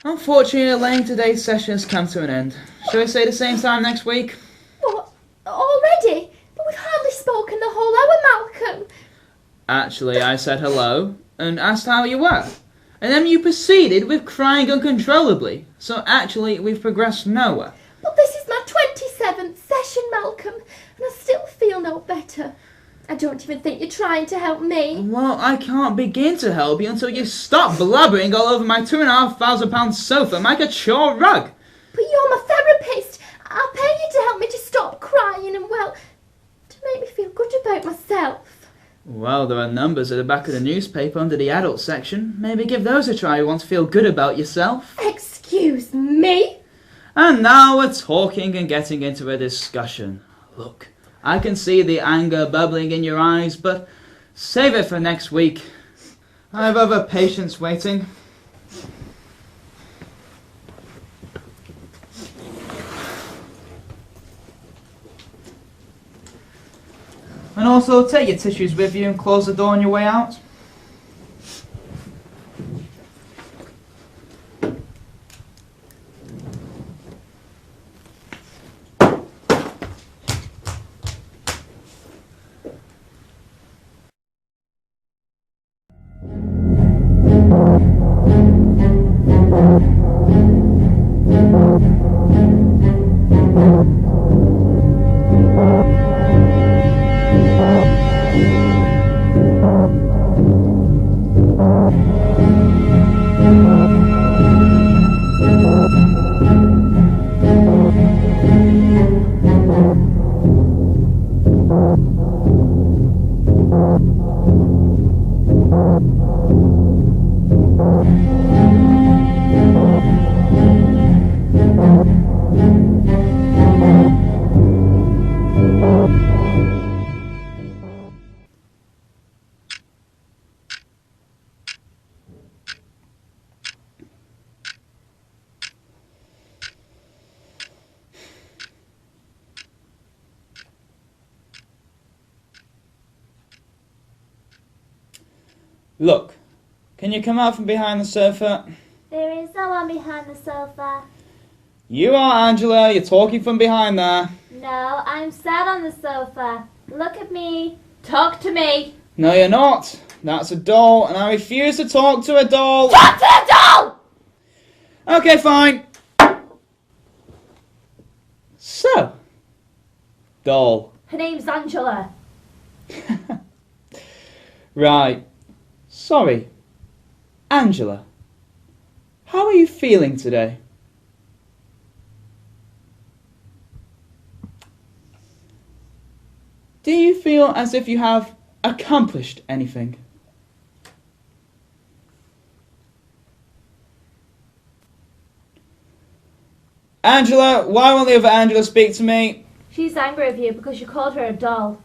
Unfortunately, Elaine, today's session has come to an end. Shall we say the same time next week? What? Already? But we've hardly spoken the whole hour, Malcolm. Actually, I said hello and asked how you were. And then you proceeded with crying uncontrollably. So actually, we've progressed nowhere. But this is my 27th session, Malcolm, and I still feel no better. I don't even think you're trying to help me. Well, I can't begin to help you until you stop blubbering all over my £2,500 sofa like a chore rug. But you're my therapist. I'll pay you to help me to stop crying and, well, to make me feel good about myself. Well, there are numbers at the back of the newspaper under the adult section. Maybe give those a try if you want to feel good about yourself. Excuse me? And now we're talking and getting into a discussion. Look, I can see the anger bubbling in your eyes, but save it for next week. I have other patients waiting. And also, take your tissues with you and close the door on your way out. Look, can you come out from behind the sofa? There is no one behind the sofa. You are, Angela. You're talking from behind there. No, I'm sat on the sofa. Look at me. Talk to me. No, you're not. That's a doll, and I refuse to talk to a doll. Talk to the doll! Okay, fine. So, doll. Her name's Angela. Right. Sorry. Angela, how are you feeling today? Do you feel as if you have accomplished anything? Angela, why won't the other Angela speak to me? She's angry with you because you called her a doll.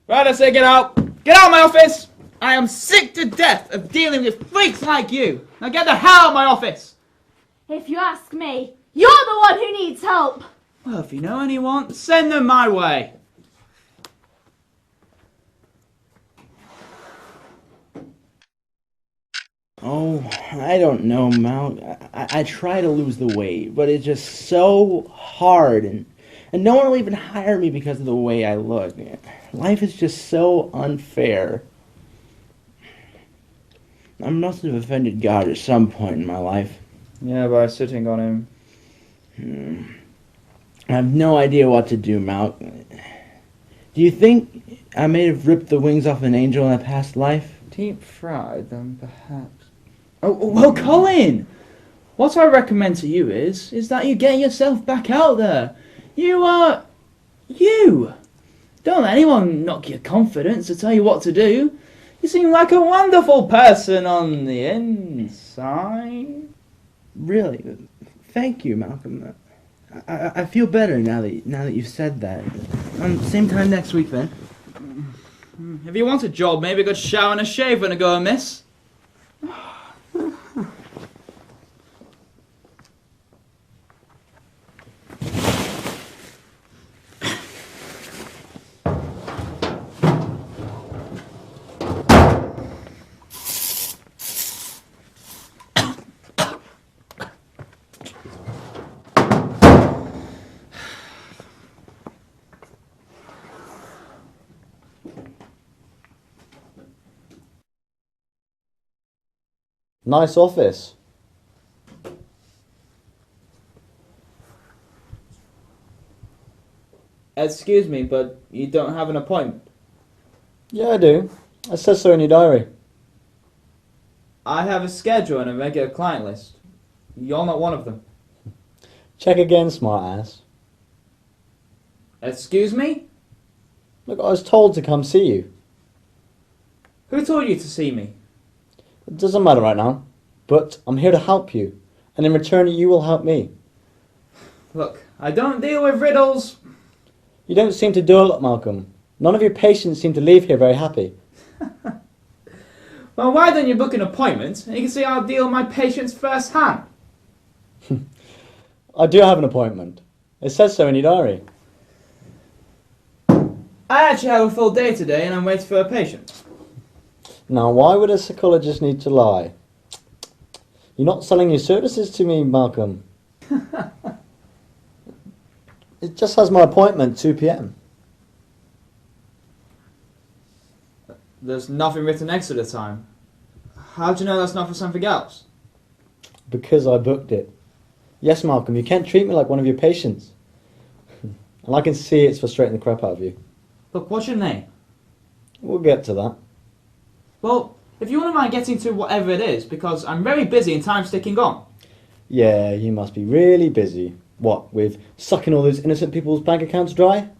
Right, I say get out. Get out of my office! I am sick to death of dealing with freaks like you. Now get the hell out of my office! If you ask me, you're the one who needs help. Well, if you know anyone, send them my way. Oh, I don't know, Mal. I try to lose the weight, but it's just so hard, and no one will even hire me because of the way I look. Life is just so unfair. I must have offended God at some point in my life. Yeah, by sitting on him. I have no idea what to do, Mal. Do you think I may have ripped the wings off an angel in a past life? Deep fried, then perhaps. Oh, well, Colin! What I recommend to you is that you get yourself back out there. You are... you! Don't let anyone knock your confidence or tell you what to do. You seem like a wonderful person on the inside. Really? Thank you, Malcolm. I feel better now that you've said that. Same time next week, then. If you want a job, maybe a good shower and a shave when I go amiss. Nice office. Excuse me, but you don't have an appointment. Yeah, I do. It says so in your diary. I have a schedule and a regular client list. You're not one of them. Check again, smartass. Excuse me? Look, I was told to come see you. Who told you to see me? It doesn't matter right now, but I'm here to help you, and in return you will help me. Look, I don't deal with riddles. You don't seem to do a lot, Malcolm. None of your patients seem to leave here very happy. Well, why don't you book an appointment and you can see I'll deal with my patients firsthand? I do have an appointment. It says so in your diary. I actually have a full day today and I'm waiting for a patient. Now, why would a psychologist need to lie? You're not selling your services to me, Malcolm. It just has my appointment, 2 p.m. There's nothing written next to the time. How do you know that's not for something else? Because I booked it. Yes, Malcolm, you can't treat me like one of your patients. And I can see it's frustrating the crap out of you. Look, what's your name? We'll get to that. Well, if you wouldn't mind getting to whatever it is, because I'm very busy and time's ticking on. Yeah, you must be really busy. What, with sucking all those innocent people's bank accounts dry?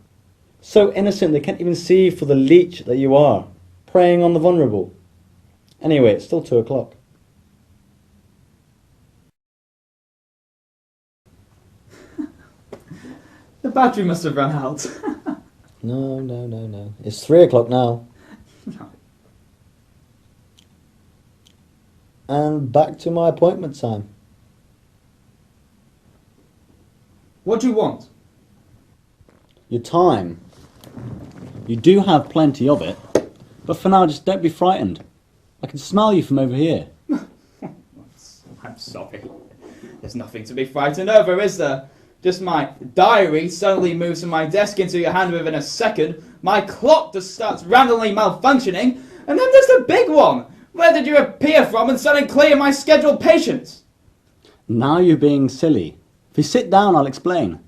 So innocent they can't even see for the leech that you are, preying on the vulnerable. Anyway, it's still 2 o'clock. The battery must have run out. No. It's 3 o'clock now. No. And back to my appointment time. What do you want? Your time. You do have plenty of it, but for now just don't be frightened. I can smell you from over here. I'm sorry. There's nothing to be frightened over, is there? Just my diary suddenly moves from my desk into your hand within a second, my clock just starts randomly malfunctioning, and then there's the big one! Where did you appear from and suddenly clear my scheduled patients? Now you're being silly. If you sit down, I'll explain.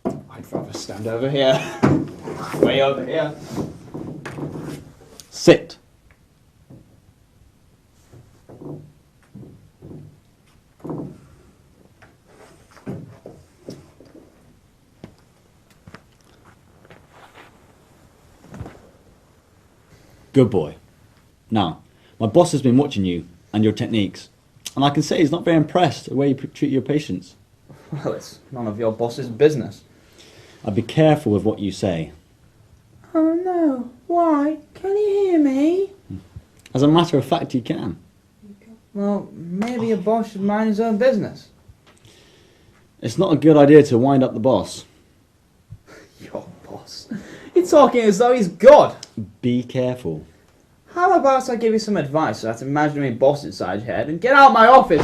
I'd rather stand over here. Way over here. Sit. Good boy. Now, my boss has been watching you and your techniques, and I can say he's not very impressed with the way you treat your patients. Well, it's none of your boss's business. I'd be careful with what you say. Oh no, why? Can you hear me? As a matter of fact, you can. Well, maybe your boss should mind his own business. It's not a good idea to wind up the boss. Your boss? You're talking as though he's God. Be careful. How about I give you some advice so that imaginary boss inside your head and get out of my office?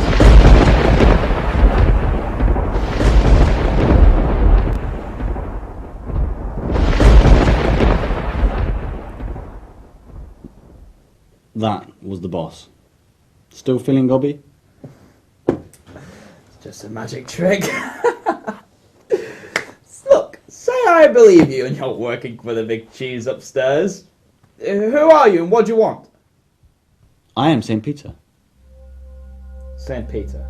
That was the boss. Still feeling gobby? It's just a magic trick. Look, say I believe you and you're working for the big cheese upstairs. Who are you and what do you want? I am St. Peter. St. Peter.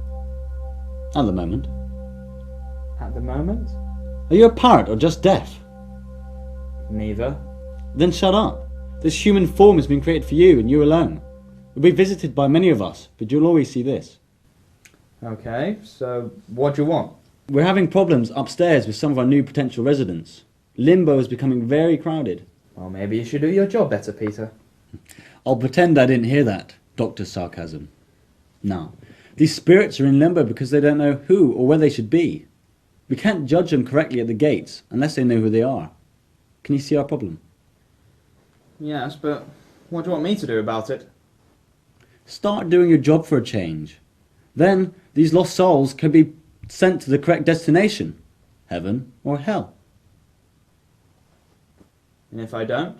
At the moment. At the moment? Are you a parrot or just deaf? Neither. Then shut up. This human form has been created for you and you alone. You'll be visited by many of us, but you'll always see this. Okay, so what do you want? We're having problems upstairs with some of our new potential residents. Limbo is becoming very crowded. Well, maybe you should do your job better, Peter. I'll pretend I didn't hear that, Dr. Sarcasm. Now, these spirits are in limbo because they don't know who or where they should be. We can't judge them correctly at the gates unless they know who they are. Can you see our problem? Yes, but what do you want me to do about it? Start doing your job for a change. Then these lost souls can be sent to the correct destination, heaven or hell. And if I don't?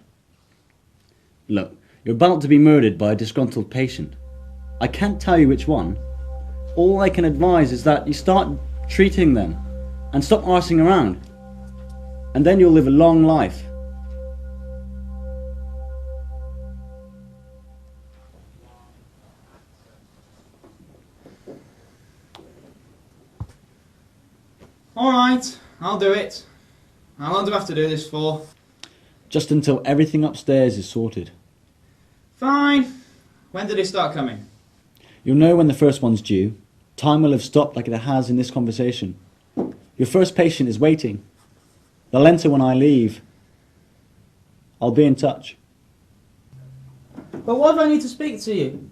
Look, you're about to be murdered by a disgruntled patient. I can't tell you which one. All I can advise is that you start treating them and stop arsing around. And then you'll live a long life. Alright, I'll do it. How long do I have to do this for? Just until everything upstairs is sorted. Fine. When did it start coming? You'll know when the first one's due. Time will have stopped like it has in this conversation. Your first patient is waiting. They'll enter when I leave. I'll be in touch. But what if I need to speak to you?